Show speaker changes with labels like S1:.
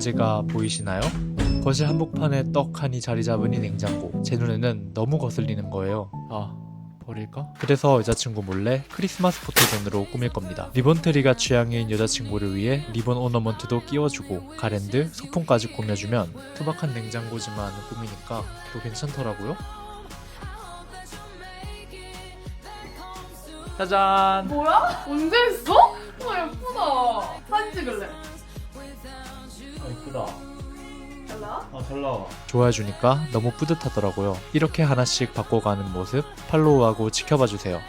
S1: 문제가 보이시나요? 거실 한복판에 떡하니 자리 잡은 이 냉장고, 제 눈에는 너무 거슬리는 거예요. 아, 버릴까? 그래서 여자친구 몰래 크리스마스 포토존으로 꾸밀 겁니다. 리본트리가 취향인 여자친구를 위해 리본 오너먼트도 끼워주고 가랜드, 소품까지 꾸며주면 투박한 냉장고지만 꾸미니까 또 괜찮더라고요. 짜잔!
S2: 뭐야? 언제 했어? 와 예쁘다. 사진 찍을래.
S1: 예쁘다.
S2: 잘 나와?
S1: 잘 나와. 좋아해주니까 너무 뿌듯하더라고요. 이렇게 하나씩 바꿔가는 모습 팔로우하고 지켜봐주세요.